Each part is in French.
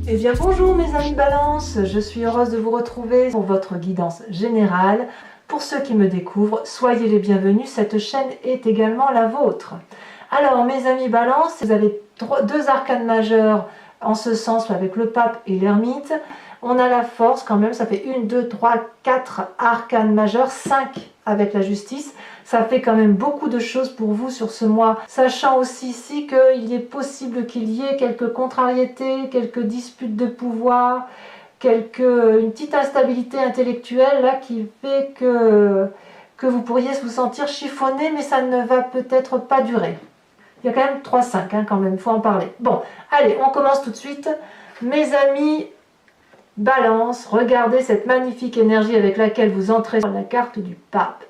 Eh bien bonjour mes amis Balance, je suis heureuse de vous retrouver pour votre guidance générale. Pour ceux qui me découvrent, soyez les bienvenus, cette chaîne est également la vôtre. Alors mes amis Balance, vous avez deux arcanes majeures en ce sens avec le pape et l'ermite. On a la force quand même, ça fait 1, 2, 3, 4 arcanes majeures, 5 avec la justice. Ça fait quand même beaucoup de choses pour vous sur ce mois, sachant aussi ici qu'il est possible qu'il y ait quelques contrariétés, quelques disputes de pouvoir, une petite instabilité intellectuelle là, qui fait que vous pourriez vous sentir chiffonné, mais ça ne va peut-être pas durer. Il y a quand même 3-5 quand même, il faut en parler. Bon, allez, on commence tout de suite. Mes amis Balance, regardez cette magnifique énergie avec laquelle vous entrez dans la carte du pape.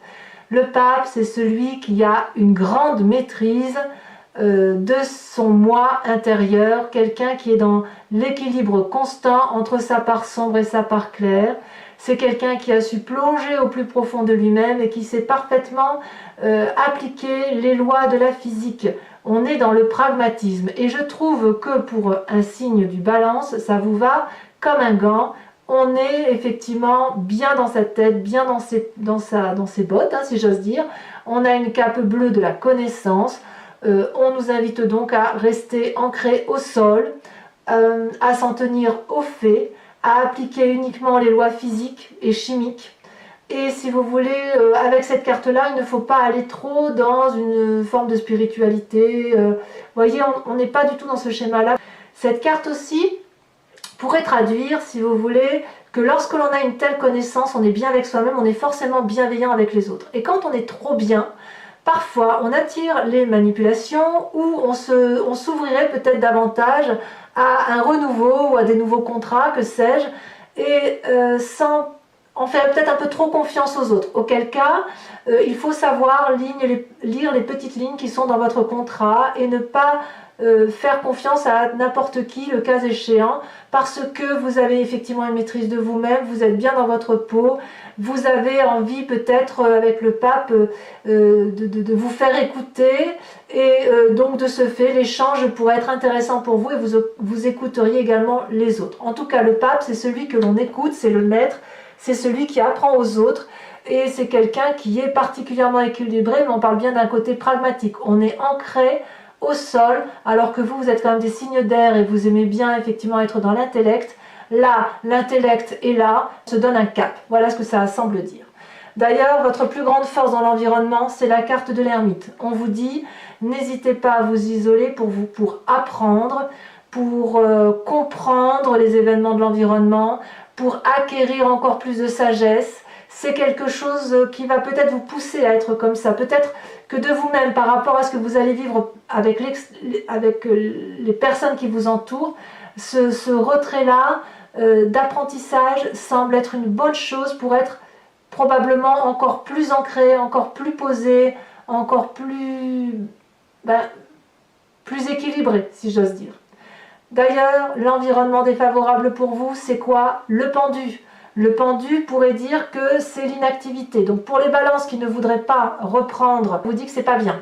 Le pape, c'est celui qui a une grande maîtrise de son moi intérieur, quelqu'un qui est dans l'équilibre constant entre sa part sombre et sa part claire. C'est quelqu'un qui a su plonger au plus profond de lui-même et qui sait parfaitement appliquer les lois de la physique. On est dans le pragmatisme et je trouve que pour un signe du Balance, ça vous va comme un gant. On est effectivement bien dans sa tête, bien dans ses bottes, si j'ose dire. On a une cape bleue de la connaissance. On nous invite donc à rester ancré au sol, à s'en tenir aux faits, à appliquer uniquement les lois physiques et chimiques. Et si vous voulez, avec cette carte-là, il ne faut pas aller trop dans une forme de spiritualité. Vous voyez, on n'est pas du tout dans ce schéma-là. Cette carte aussi pourrait traduire, si vous voulez, que lorsque l'on a une telle connaissance, on est bien avec soi-même, on est forcément bienveillant avec les autres. Et quand on est trop bien, parfois on attire les manipulations ou on s'ouvrirait peut-être davantage à un renouveau ou à des nouveaux contrats, que sais-je, et on fait peut-être un peu trop confiance aux autres. Auquel cas, il faut savoir lire les petites lignes qui sont dans votre contrat et ne pas faire confiance à n'importe qui, le cas échéant, parce que vous avez effectivement une maîtrise de vous-même, vous êtes bien dans votre peau, vous avez envie peut-être avec le pape de vous faire écouter, et donc de ce fait l'échange pourrait être intéressant pour vous et vous écouteriez également les autres. En tout cas, le pape, c'est celui que l'on écoute, c'est le maître, c'est celui qui apprend aux autres, et c'est quelqu'un qui est particulièrement équilibré, mais on parle bien d'un côté pragmatique. On est ancré au sol, alors que vous êtes quand même des signes d'air et vous aimez bien effectivement être dans l'intellect. Là, l'intellect est là, se donne un cap. Voilà ce que ça semble dire. D'ailleurs, votre plus grande force dans l'environnement, c'est la carte de l'ermite. On vous dit, n'hésitez pas à vous isoler pour apprendre, pour comprendre les événements de l'environnement, pour acquérir encore plus de sagesse. C'est quelque chose qui va peut-être vous pousser à être comme ça. Peut-être que de vous-même, par rapport à ce que vous allez vivre avec les personnes qui vous entourent, ce retrait-là d'apprentissage semble être une bonne chose pour être probablement encore plus ancré, encore plus posé, encore plus équilibré, si j'ose dire. D'ailleurs, l'environnement défavorable pour vous, c'est quoi? Le pendu. Le pendu pourrait dire que c'est l'inactivité. Donc pour les balances qui ne voudraient pas reprendre, je vous dis que c'est pas bien.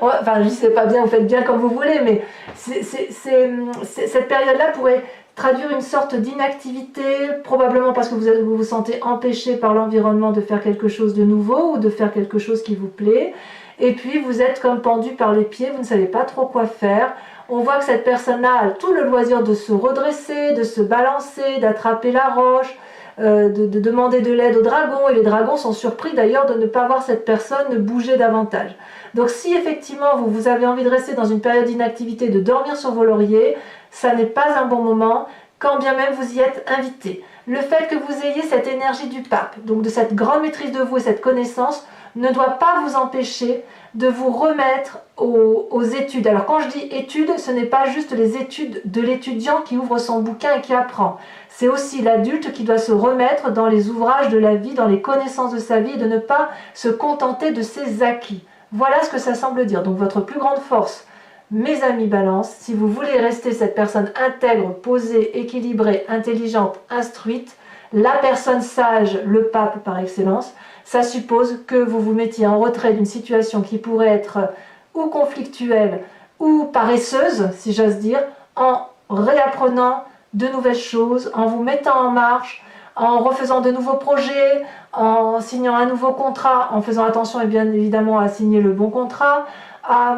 Enfin, je dis c'est pas bien, vous faites bien comme vous voulez, mais cette période-là pourrait traduire une sorte d'inactivité, probablement parce que vous vous sentez empêché par l'environnement de faire quelque chose de nouveau ou de faire quelque chose qui vous plaît. Et puis vous êtes comme pendu par les pieds, vous ne savez pas trop quoi faire. On voit que cette personne-là a tout le loisir de se redresser, de se balancer, d'attraper la roche, de demander de l'aide aux dragons. Et les dragons sont surpris d'ailleurs de ne pas voir cette personne bouger davantage. Donc si effectivement vous avez envie de rester dans une période d'inactivité, de dormir sur vos lauriers, ça n'est pas un bon moment, quand bien même vous y êtes invité. Le fait que vous ayez cette énergie du pape, donc de cette grande maîtrise de vous et cette connaissance, ne doit pas vous empêcher de vous remettre aux études. Alors quand je dis études, ce n'est pas juste les études de l'étudiant qui ouvre son bouquin et qui apprend. C'est aussi l'adulte qui doit se remettre dans les ouvrages de la vie, dans les connaissances de sa vie, et de ne pas se contenter de ses acquis. Voilà ce que ça semble dire. Donc votre plus grande force, mes amis Balance, si vous voulez rester cette personne intègre, posée, équilibrée, intelligente, instruite, la personne sage, le pape par excellence, ça suppose que vous vous mettiez en retrait d'une situation qui pourrait être ou conflictuelle ou paresseuse, si j'ose dire, en réapprenant de nouvelles choses, en vous mettant en marche, en refaisant de nouveaux projets, en signant un nouveau contrat, en faisant attention et bien évidemment à signer le bon contrat, à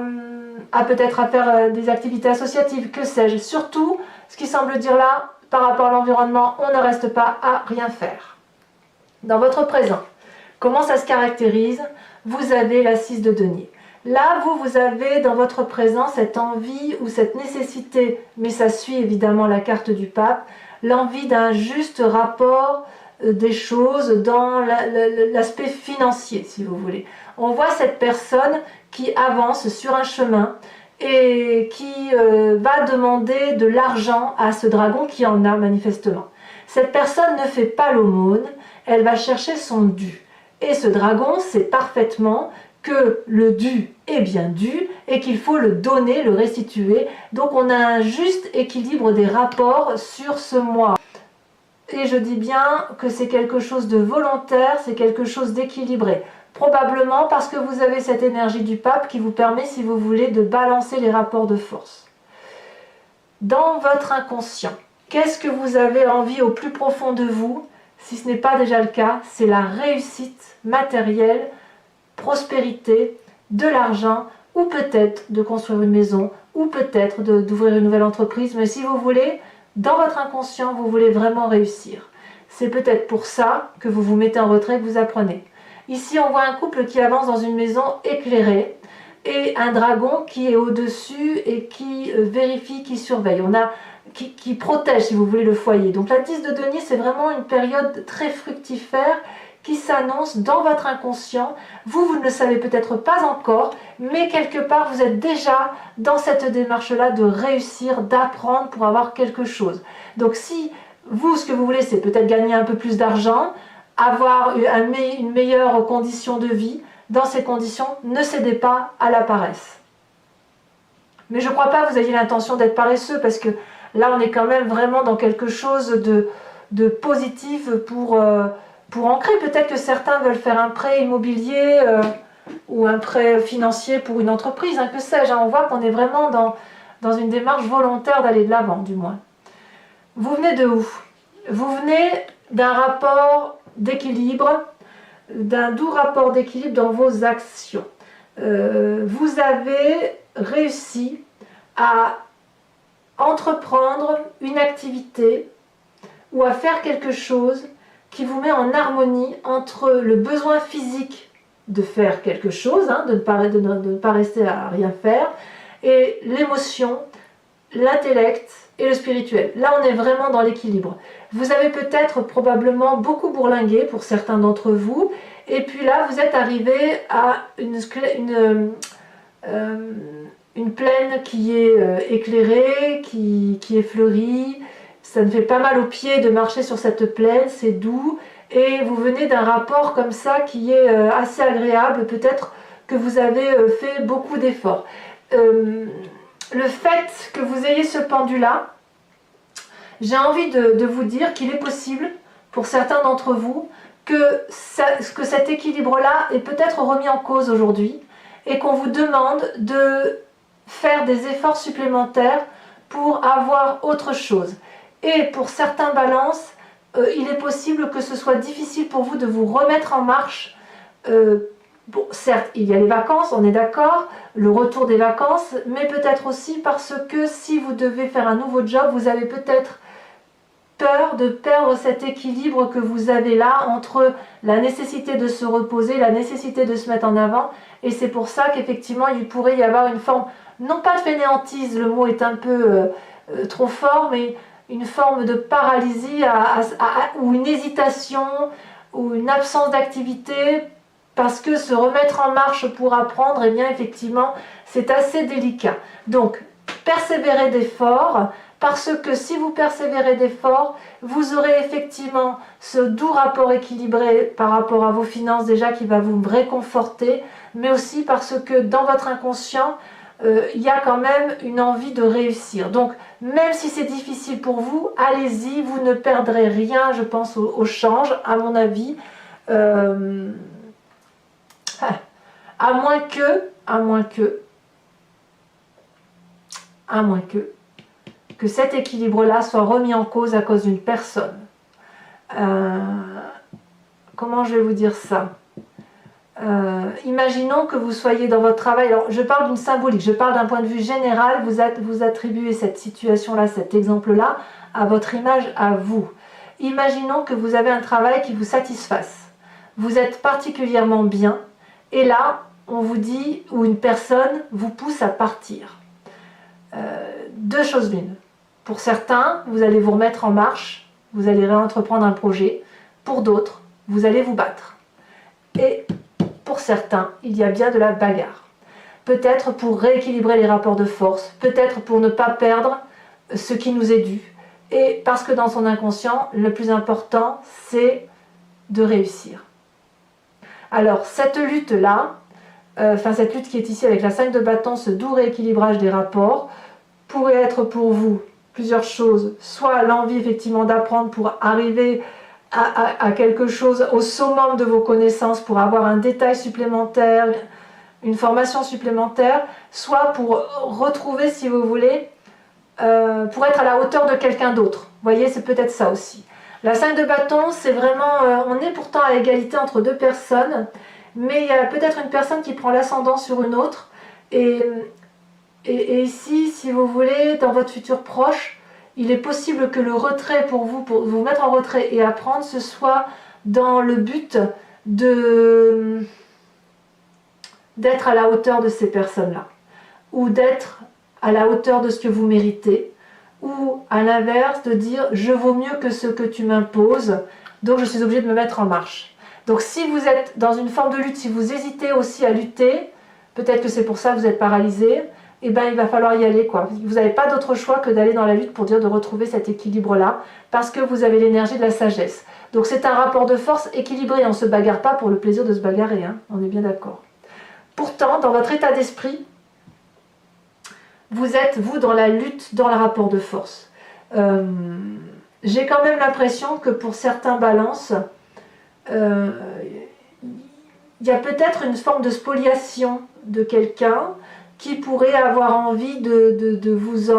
peut-être à faire des activités associatives, que sais-je. Surtout, ce qui semble dire là, par rapport à l'environnement, on ne reste pas à rien faire. Dans votre présent, comment ça se caractérise? Vous avez la 6 de denier. Là, vous avez dans votre présent cette envie ou cette nécessité, mais ça suit évidemment la carte du pape, l'envie d'un juste rapport des choses dans l'aspect financier, si vous voulez. On voit cette personne qui avance sur un chemin et qui va demander de l'argent à ce dragon qui en a manifestement. Cette personne ne fait pas l'aumône, elle va chercher son dû. Et ce dragon sait parfaitement que le dû est bien dû et qu'il faut le donner, le restituer. Donc on a un juste équilibre des rapports sur ce mois. Et je dis bien que c'est quelque chose de volontaire, c'est quelque chose d'équilibré. Probablement parce que vous avez cette énergie du pape qui vous permet, si vous voulez, de balancer les rapports de force. Dans votre inconscient, qu'est-ce que vous avez envie au plus profond de vous? Si ce n'est pas déjà le cas, c'est la réussite matérielle, prospérité, de l'argent, ou peut-être de construire une maison, ou peut-être d'ouvrir une nouvelle entreprise. Mais si vous voulez, dans votre inconscient, vous voulez vraiment réussir. C'est peut-être pour ça que vous vous mettez en retrait, que vous apprenez. Ici, on voit un couple qui avance dans une maison éclairée et un dragon qui est au-dessus et qui vérifie, qui surveille. On a qui protège, si vous voulez, le foyer. Donc la 10 de denier, c'est vraiment une période très fructifère qui s'annonce dans votre inconscient. Vous ne le savez peut-être pas encore, mais quelque part, vous êtes déjà dans cette démarche-là de réussir, d'apprendre pour avoir quelque chose. Donc si vous, ce que vous voulez, c'est peut-être gagner un peu plus d'argent, avoir une meilleure condition de vie, dans ces conditions, ne cédez pas à la paresse. Mais je ne crois pas que vous ayez l'intention d'être paresseux, parce que là, on est quand même vraiment dans quelque chose de positif pour ancrer. Peut-être que certains veulent faire un prêt immobilier ou un prêt financier pour une entreprise, que sais-je. On voit qu'on est vraiment dans une démarche volontaire d'aller de l'avant, du moins. Vous venez de où? Vous venez d'un rapport d'équilibre, d'un doux rapport d'équilibre dans vos actions. Vous avez réussi à entreprendre une activité ou à faire quelque chose qui vous met en harmonie entre le besoin physique de faire quelque chose, de ne pas rester à rien faire, et l'émotion, l'intellect et le spirituel. Là, on est vraiment dans l'équilibre. Vous avez peut-être probablement beaucoup bourlingué pour certains d'entre vous, et puis là, vous êtes arrivé à une plaine qui est éclairée, qui est fleurie. Ça me fait pas mal aux pieds de marcher sur cette plaine, c'est doux. Et vous venez d'un rapport comme ça qui est assez agréable, peut-être que vous avez fait beaucoup d'efforts. Le fait que vous ayez ce pendu-là, j'ai envie de vous dire qu'il est possible, pour certains d'entre vous, que cet équilibre-là est peut-être remis en cause aujourd'hui et qu'on vous demande de faire des efforts supplémentaires pour avoir autre chose. Et pour certains balances, il est possible que ce soit difficile pour vous de vous remettre en marche. Bon, certes, il y a les vacances, on est d'accord, le retour des vacances, mais peut-être aussi parce que si vous devez faire un nouveau job, vous avez peut-être peur de perdre cet équilibre que vous avez là entre la nécessité de se reposer, la nécessité de se mettre en avant, et c'est pour ça qu'effectivement il pourrait y avoir une forme, non pas de fainéantise, le mot est un peu trop fort, mais une forme de paralysie ou une hésitation ou une absence d'activité, parce que se remettre en marche pour apprendre, eh bien effectivement c'est assez délicat. Donc persévérez d'efforts, parce que si vous persévérez d'efforts, vous aurez effectivement ce doux rapport équilibré par rapport à vos finances déjà qui va vous réconforter, mais aussi parce que dans votre inconscient, il y a quand même une envie de réussir. Donc même si c'est difficile pour vous, allez-y, vous ne perdrez rien, je pense, au change, à mon avis. À moins que, que cet équilibre-là soit remis en cause à cause d'une personne. Comment je vais vous dire ça? Imaginons que vous soyez dans votre travail, alors je parle d'une symbolique, je parle d'un point de vue général, vous attribuez cette situation-là, cet exemple-là, à votre image, à vous. Imaginons que vous avez un travail qui vous satisfasse. Vous êtes particulièrement bien, et là, on vous dit, ou une personne vous pousse à partir. Deux choses l'une. Pour certains, vous allez vous remettre en marche, vous allez réentreprendre un projet. Pour d'autres, vous allez vous battre. Et pour certains, il y a bien de la bagarre. Peut-être pour rééquilibrer les rapports de force, peut-être pour ne pas perdre ce qui nous est dû. Et parce que dans son inconscient, le plus important, c'est de réussir. Alors, cette lutte-là, cette lutte qui est ici avec la 5 de bâton, ce doux rééquilibrage des rapports, pourrait être pour vous plusieurs choses. Soit l'envie effectivement d'apprendre pour arriver à quelque chose au summum de vos connaissances, pour avoir un détail supplémentaire, une formation supplémentaire, soit pour retrouver, si vous voulez, pour être à la hauteur de quelqu'un d'autre. Vous voyez, c'est peut-être ça aussi. La 5 de bâton, c'est vraiment, on est pourtant à égalité entre deux personnes, mais il y a peut-être une personne qui prend l'ascendant sur une autre, et ici, si vous voulez, dans votre futur proche, il est possible que le retrait pour vous mettre en retrait et apprendre, ce soit dans le but d'être à la hauteur de ces personnes-là, ou d'être à la hauteur de ce que vous méritez, ou à l'inverse, de dire « je vaux mieux que ce que tu m'imposes, donc je suis obligé de me mettre en marche ». Donc si vous êtes dans une forme de lutte, si vous hésitez aussi à lutter, peut-être que c'est pour ça que vous êtes paralysé, eh ben, il va falloir y aller, quoi. Vous n'avez pas d'autre choix que d'aller dans la lutte pour dire de retrouver cet équilibre-là, parce que vous avez l'énergie de la sagesse. Donc c'est un rapport de force équilibré, on ne se bagarre pas pour le plaisir de se bagarrer, hein. On est bien d'accord. Pourtant, dans votre état d'esprit, vous êtes, vous, dans la lutte, dans le rapport de force. J'ai quand même l'impression que pour certains balances, il y a peut-être une forme de spoliation de quelqu'un qui pourrait avoir envie de vous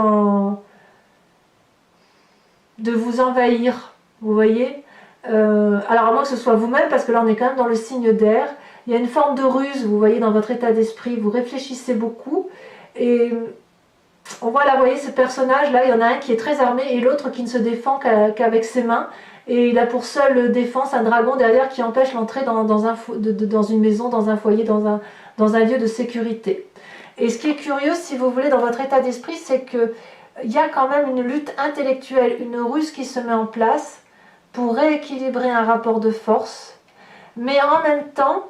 envahir, vous voyez. Alors à moins que ce soit vous-même, parce que là on est quand même dans le signe d'air, il y a une forme de ruse, vous voyez, dans votre état d'esprit, vous réfléchissez beaucoup, et on voit là, vous voyez, ce personnage-là, il y en a un qui est très armé, et l'autre qui ne se défend qu'avec ses mains, et il a pour seule défense un dragon derrière qui empêche l'entrée dans une maison, dans un foyer, dans un lieu de sécurité. Et ce qui est curieux, si vous voulez, dans votre état d'esprit, c'est qu'il y a quand même une lutte intellectuelle, une ruse qui se met en place pour rééquilibrer un rapport de force. Mais en même temps,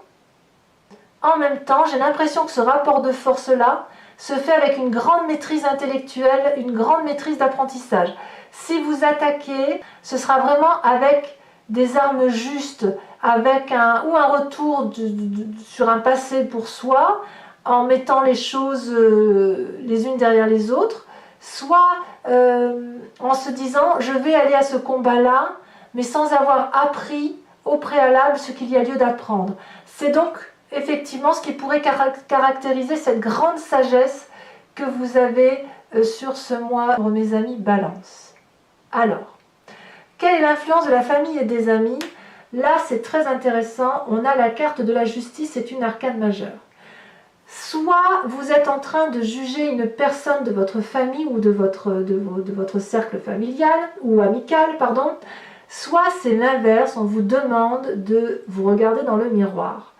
j'ai l'impression que ce rapport de force-là se fait avec une grande maîtrise intellectuelle, une grande maîtrise d'apprentissage. Si vous attaquez, ce sera vraiment avec des armes justes, avec un retour sur un passé pour soi, en mettant les choses les unes derrière les autres, soit en se disant je vais aller à ce combat-là, mais sans avoir appris au préalable ce qu'il y a lieu d'apprendre. C'est donc effectivement ce qui pourrait caractériser cette grande sagesse que vous avez sur ce mois, mes amis Balance. Alors, quelle est l'influence de la famille et des amis? Là, c'est très intéressant. On a la carte de la justice, c'est une arcane majeure. Soit vous êtes en train de juger une personne de votre famille ou de votre cercle familial ou amical, pardon, soit c'est l'inverse, on vous demande de vous regarder dans le miroir.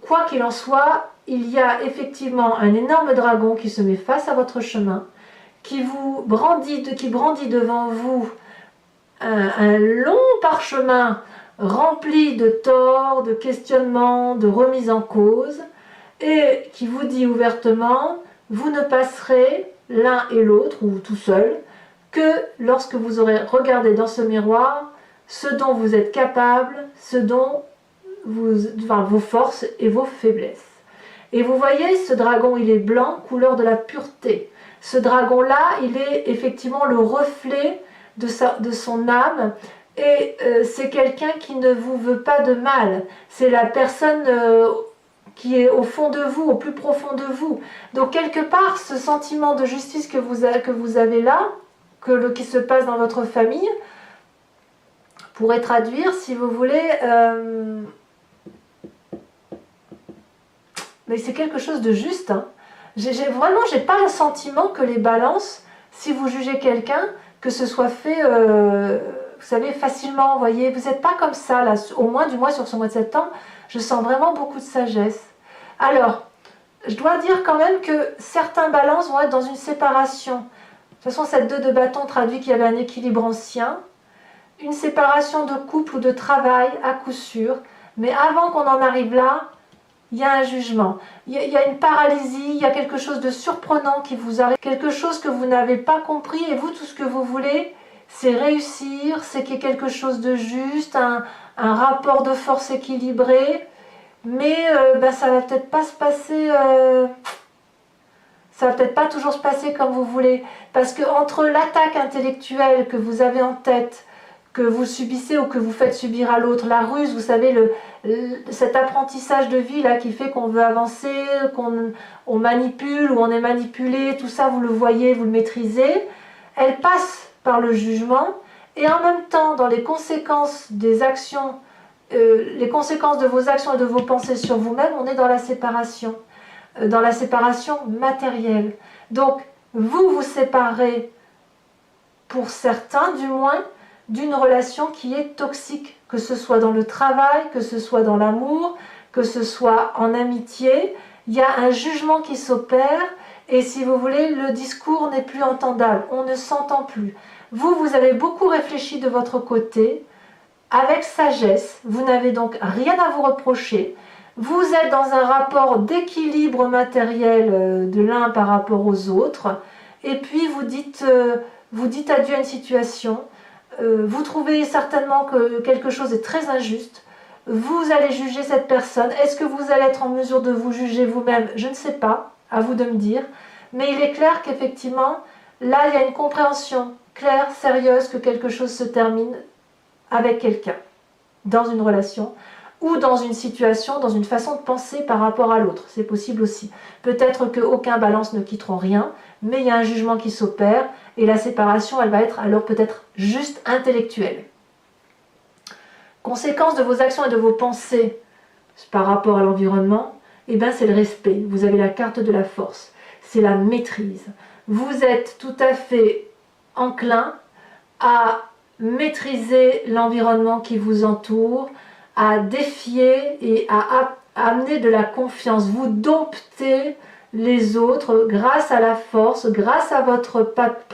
Quoi qu'il en soit, il y a effectivement un énorme dragon qui se met face à votre chemin, qui brandit devant vous un long parchemin rempli de torts, de questionnements, de remises en cause, et qui vous dit ouvertement, vous ne passerez l'un et l'autre, ou tout seul, que lorsque vous aurez regardé dans ce miroir ce dont vous êtes capable, ce dont vos forces et vos faiblesses. Et vous voyez, ce dragon, il est blanc, couleur de la pureté. Ce dragon-là, il est effectivement le reflet de son âme, et c'est quelqu'un qui ne vous veut pas de mal. C'est la personne qui est au fond de vous, au plus profond de vous. Donc quelque part, ce sentiment de justice que vous avez là, qui se passe dans votre famille, pourrait traduire, si vous voulez, mais c'est quelque chose de juste. Hein. Vraiment, j'ai pas le sentiment que les balances, si vous jugez quelqu'un, que ce soit fait, vous savez, facilement, vous voyez, vous n'êtes pas comme ça, là, au moins du moins sur ce mois de septembre, je sens vraiment beaucoup de sagesse. Alors, je dois dire quand même que certains balances vont être dans une séparation. De toute façon, cette 2 de bâton traduit qu'il y avait un équilibre ancien, une séparation de couple ou de travail à coup sûr, mais avant qu'on en arrive là, il y a un jugement, il y a une paralysie, il y a quelque chose de surprenant qui vous arrive, quelque chose que vous n'avez pas compris, et vous, tout ce que vous voulez, c'est réussir, c'est qu'il y ait quelque chose de juste, un rapport de force équilibré, mais ça va peut-être pas se passer, ça va peut-être pas toujours se passer comme vous voulez, parce que entre l'attaque intellectuelle que vous avez en tête, que vous subissez ou que vous faites subir à l'autre, la ruse, vous savez, cet apprentissage de vie là qui fait qu'on veut avancer, qu'on manipule ou on est manipulé, tout ça vous le voyez, vous le maîtrisez, elle passe par le jugement, et en même temps dans les conséquences des actions, les conséquences de vos actions et de vos pensées sur vous-même, on est dans la séparation matérielle. Donc vous vous séparez, pour certains du moins, d'une relation qui est toxique, que ce soit dans le travail, que ce soit dans l'amour, que ce soit en amitié. Il y a un jugement qui s'opère, et si vous voulez, le discours n'est plus entendable, on ne s'entend plus. Vous avez beaucoup réfléchi de votre côté, avec sagesse, vous n'avez donc rien à vous reprocher, vous êtes dans un rapport d'équilibre matériel de l'un par rapport aux autres, et puis vous dites adieu à une situation. Vous trouvez certainement que quelque chose est très injuste, vous allez juger cette personne. Est-ce que vous allez être en mesure de vous juger vous-même? Je ne sais pas, à vous de me dire, mais il est clair qu'effectivement, là il y a une compréhension claire, sérieuse, que quelque chose se termine avec quelqu'un, dans une relation, ou dans une situation, dans une façon de penser par rapport à l'autre, c'est possible aussi. Peut-être qu'aucun balance ne quitteront rien, mais il y a un jugement qui s'opère, et la séparation, elle va être alors peut-être juste intellectuelle. Conséquence de vos actions et de vos pensées par rapport à l'environnement, eh bien c'est le respect. Vous avez la carte de la force, c'est la maîtrise. Vous êtes tout à fait enclin à maîtriser l'environnement qui vous entoure, à défier et à amener de la confiance. Vous domptez les autres grâce à la force, grâce à votre pape,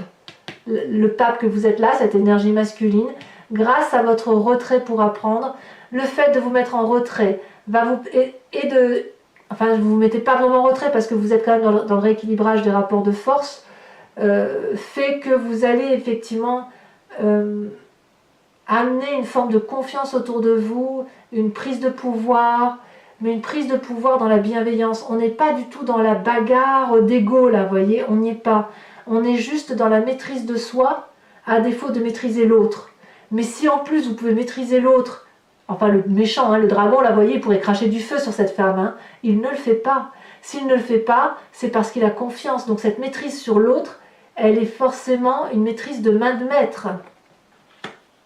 le pape que vous êtes là, cette énergie masculine, grâce à votre retrait pour apprendre. Le fait de vous mettre en retrait va vous enfin vous ne vous mettez pas vraiment en retrait parce que vous êtes quand même dans le rééquilibrage des rapports de force, fait que vous allez effectivement amener une forme de confiance autour de vous, une prise de pouvoir, mais une prise de pouvoir dans la bienveillance. On n'est pas du tout dans la bagarre d'ego là, vous voyez, on n'y est pas. On est juste dans la maîtrise de soi, à défaut de maîtriser l'autre. Mais si en plus vous pouvez maîtriser l'autre, enfin le méchant, hein, le dragon là, vous voyez, il pourrait cracher du feu sur cette femme, hein, il ne le fait pas. S'il ne le fait pas, c'est parce qu'il a confiance. Donc cette maîtrise sur l'autre, elle est forcément une maîtrise de main de maître.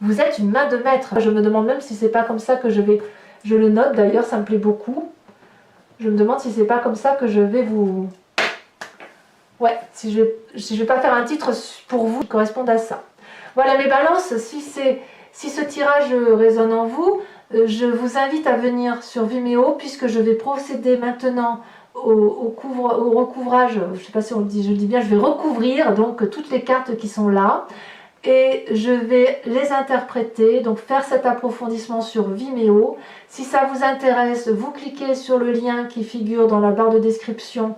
Vous êtes une main de maître. Je me demande même si c'est pas comme ça que je le note d'ailleurs, ça me plaît beaucoup. Je me demande si c'est pas comme ça que je vais vous... Ouais, si je vais pas faire un titre pour vous qui corresponde à ça. Voilà mes balances, si ce tirage résonne en vous, je vous invite à venir sur Vimeo puisque je vais procéder maintenant au recouvrage, je ne sais pas si je le dis bien, je vais recouvrir donc toutes les cartes qui sont là. Et je vais les interpréter, donc faire cet approfondissement sur Vimeo. Si ça vous intéresse, vous cliquez sur le lien qui figure dans la barre de description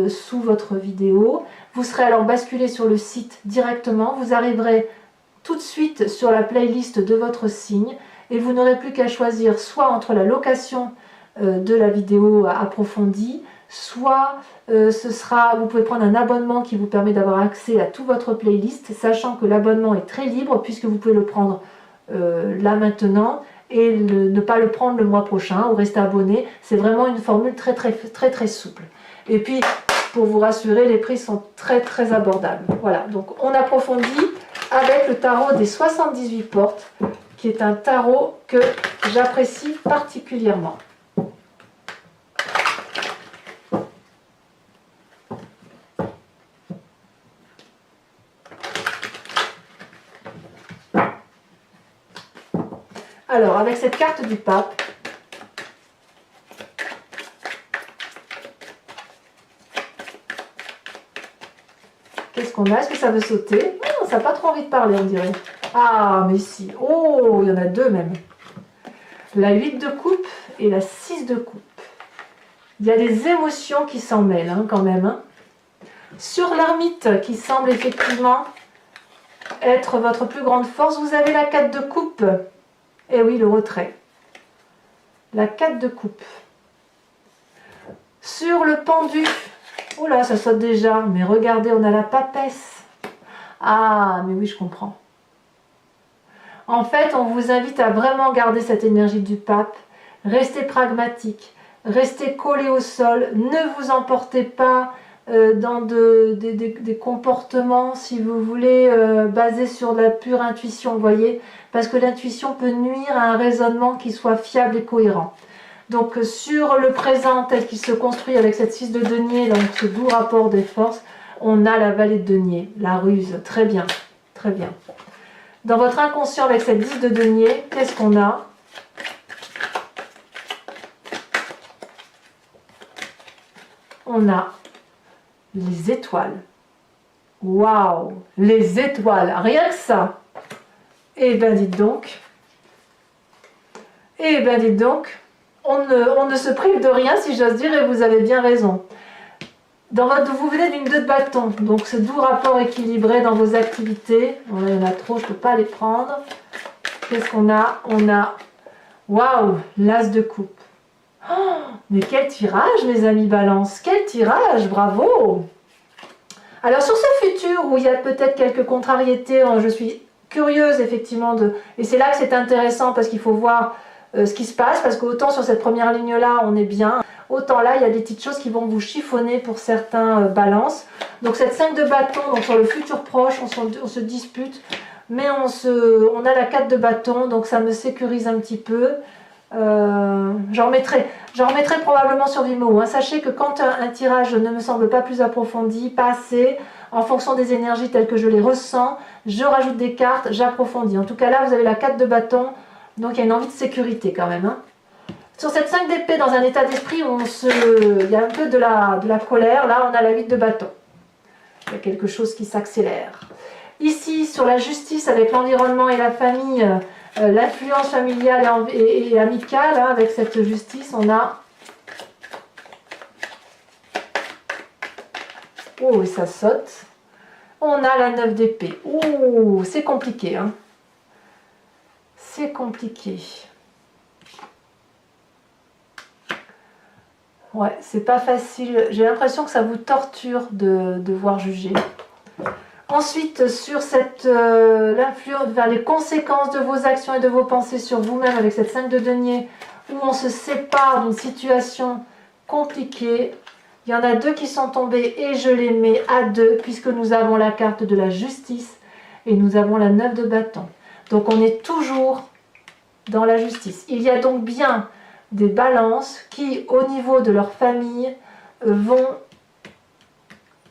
sous votre vidéo. Vous serez alors basculé sur le site directement. Vous arriverez tout de suite sur la playlist de votre signe et vous n'aurez plus qu'à choisir soit entre la location de la vidéo approfondie, soit vous pouvez prendre un abonnement qui vous permet d'avoir accès à toute votre playlist, sachant que l'abonnement est très libre puisque vous pouvez le prendre là maintenant et ne pas le prendre le mois prochain ou rester abonné. C'est vraiment une formule très souple. Et puis, pour vous rassurer, les prix sont très abordables. Voilà, donc on approfondit avec le tarot des 78 portes, qui est un tarot que j'apprécie particulièrement. Alors, avec cette carte du pape, qu'est-ce qu'on a? Est-ce que ça veut sauter? Oh, ça n'a pas trop envie de parler, on dirait. Ah, mais si. Oh, il y en a deux même. La 8 de coupe et la 6 de coupe. Il y a des émotions qui s'en mêlent, hein, quand même. Hein. Sur l'ermite, qui semble effectivement être votre plus grande force, vous avez la 4 de coupe. Et oui, le retrait. La 4 de coupe. Sur le pendu, oh là, ça saute déjà, mais regardez, on a la papesse. Ah, mais oui, je comprends. En fait, on vous invite à vraiment garder cette énergie du pape. Restez pragmatique, restez collé au sol, ne vous emportez pas dans des comportements, si vous voulez, basés sur la pure intuition, vous voyez, parce que l'intuition peut nuire à un raisonnement qui soit fiable et cohérent. Donc sur le présent tel qu'il se construit avec cette 6 de denier, donc ce doux rapport des forces, on a la vallée de denier, la ruse, très bien, très bien. Dans votre inconscient avec cette 10 de denier, qu'est-ce qu'on a? On a les étoiles. Waouh, les étoiles, rien que ça. Eh bien dites donc, on ne se prive de rien si j'ose dire et vous avez bien raison. Vous venez d'une 2 de bâton, donc ce doux rapport équilibré dans vos activités. Bon, il y en a trop, je ne peux pas les prendre. Qu'est-ce qu'on a? On a, waouh, l'as de coupe. Oh, mais quel tirage, mes amis Balance, quel tirage, bravo! Alors sur ce futur où il y a peut-être quelques contrariétés, je suis curieuse effectivement et c'est là que c'est intéressant parce qu'il faut voir ce qui se passe, parce qu'autant sur cette première ligne là on est bien, autant là il y a des petites choses qui vont vous chiffonner pour certains balances. Donc cette 5 de bâton, donc sur le futur proche on se dispute, mais on a la 4 de bâton, donc ça me sécurise un petit peu. J'en remettrai probablement sur Vimeo. Hein. Sachez que quand un tirage ne me semble pas plus approfondi, pas assez, en fonction des énergies telles que je les ressens, je rajoute des cartes, j'approfondis. En tout cas là, vous avez la 4 de bâton, donc il y a une envie de sécurité quand même. Hein. Sur cette 5 d'épée, dans un état d'esprit où il y a un peu de la colère, là on a la 8 de bâton. Il y a quelque chose qui s'accélère. Ici, sur la justice avec l'environnement et la famille, l'influence familiale et amicale, hein, avec cette justice, on a... Oh, et ça saute. On a la 9 d'épée. Oh, c'est compliqué. Hein. C'est compliqué. Ouais, c'est pas facile. J'ai l'impression que ça vous torture de devoir juger. Ensuite, sur l'influence vers les conséquences de vos actions et de vos pensées sur vous-même avec cette 5 de denier, où on se sépare d'une situation compliquée. Il y en a 2 qui sont tombés et je les mets à 2 puisque nous avons la carte de la justice et nous avons la 9 de bâton. Donc on est toujours dans la justice. Il y a donc bien des balances qui, au niveau de leur famille, vont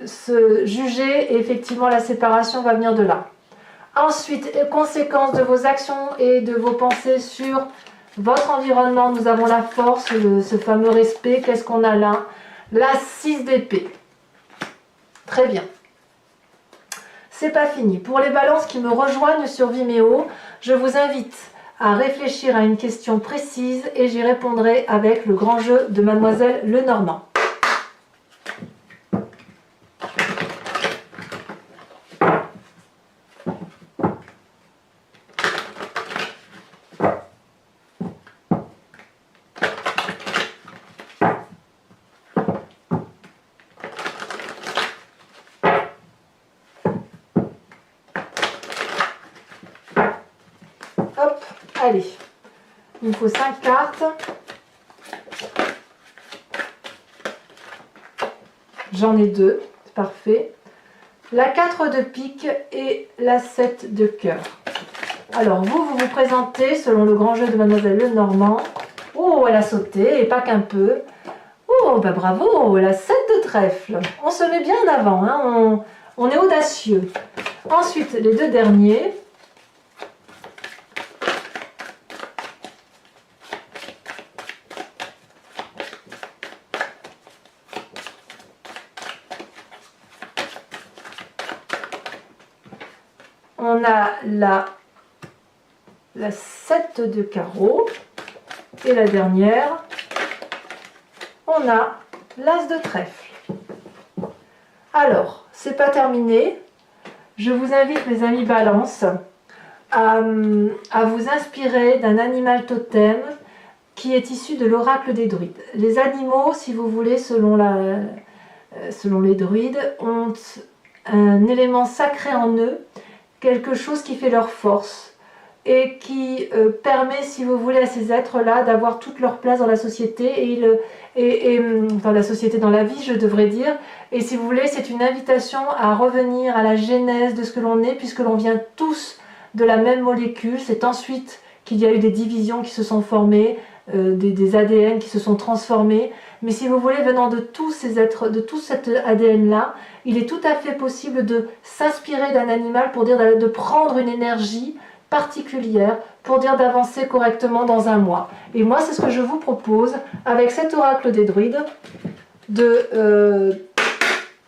se juger et effectivement la séparation va venir de là. Ensuite, conséquences de vos actions et de vos pensées sur votre environnement, nous avons la force, ce fameux respect. Qu'est-ce qu'on a là? La 6 d'épée. Très bien. C'est pas fini. Pour les balances qui me rejoignent sur Vimeo, je vous invite à réfléchir à une question précise et j'y répondrai avec le grand jeu de Mademoiselle Lenormand. Hop, allez. Il me faut 5 cartes. J'en ai 2, c'est parfait. La 4 de pique et la 7 de cœur. Alors vous vous présentez selon le grand jeu de Mademoiselle Lenormand. Oh, elle a sauté, et pas qu'un peu. Oh, bah bravo, la 7 de trèfle. On se met bien en avant, hein, on est audacieux. Ensuite, les 2 derniers. On a la 7 de carreau. Et la dernière, on a l'as de trèfle. Alors, c'est pas terminé. Je vous invite, mes amis Balance, à vous inspirer d'un animal totem qui est issu de l'oracle des druides. Les animaux, si vous voulez, selon les druides, ont un élément sacré en eux, quelque chose qui fait leur force et qui permet, si vous voulez, à ces êtres-là d'avoir toute leur place dans la société et dans la société, dans la vie, je devrais dire. Et si vous voulez, c'est une invitation à revenir à la genèse de ce que l'on est, puisque l'on vient tous de la même molécule. C'est ensuite qu'il y a eu des divisions qui se sont formées, des ADN qui se sont transformés. Mais si vous voulez, venant de tous ces êtres, de tout cet ADN-là, il est tout à fait possible de s'inspirer d'un animal pour dire de prendre une énergie particulière pour dire d'avancer correctement dans un mois. Et moi, c'est ce que je vous propose avec cet oracle des druides, de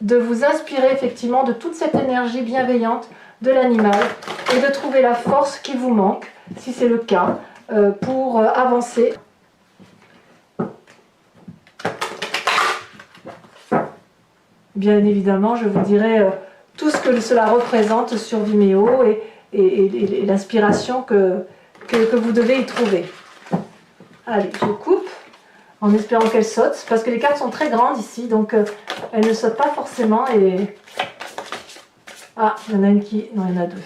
vous inspirer effectivement de toute cette énergie bienveillante de l'animal et de trouver la force qui vous manque, si c'est le cas, pour avancer. Bien évidemment, je vous dirai tout ce que cela représente sur Vimeo et l'inspiration que vous devez y trouver. Allez, je coupe en espérant qu'elle saute, parce que les cartes sont très grandes ici, donc elles ne sautent pas forcément. Et ah, il y en a une qui... Non, il y en a 2.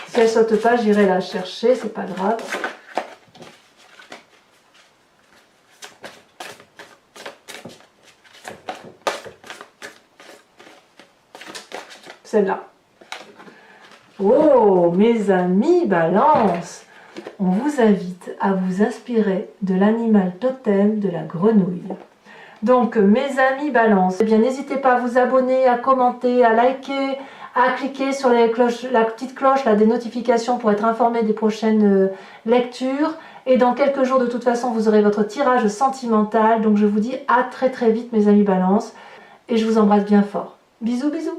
Si elle ne saute pas, j'irai la chercher, c'est pas grave. Celle-là. Oh, mes amis Balance, on vous invite à vous inspirer de l'animal totem de la grenouille. Donc, mes amis Balance, eh bien, n'hésitez pas à vous abonner, à commenter, à liker, à cliquer sur la petite cloche là, des notifications pour être informé des prochaines lectures. Et dans quelques jours, de toute façon, vous aurez votre tirage sentimental. Donc, je vous dis à très très vite, mes amis Balance. Et je vous embrasse bien fort. Bisous, bisous.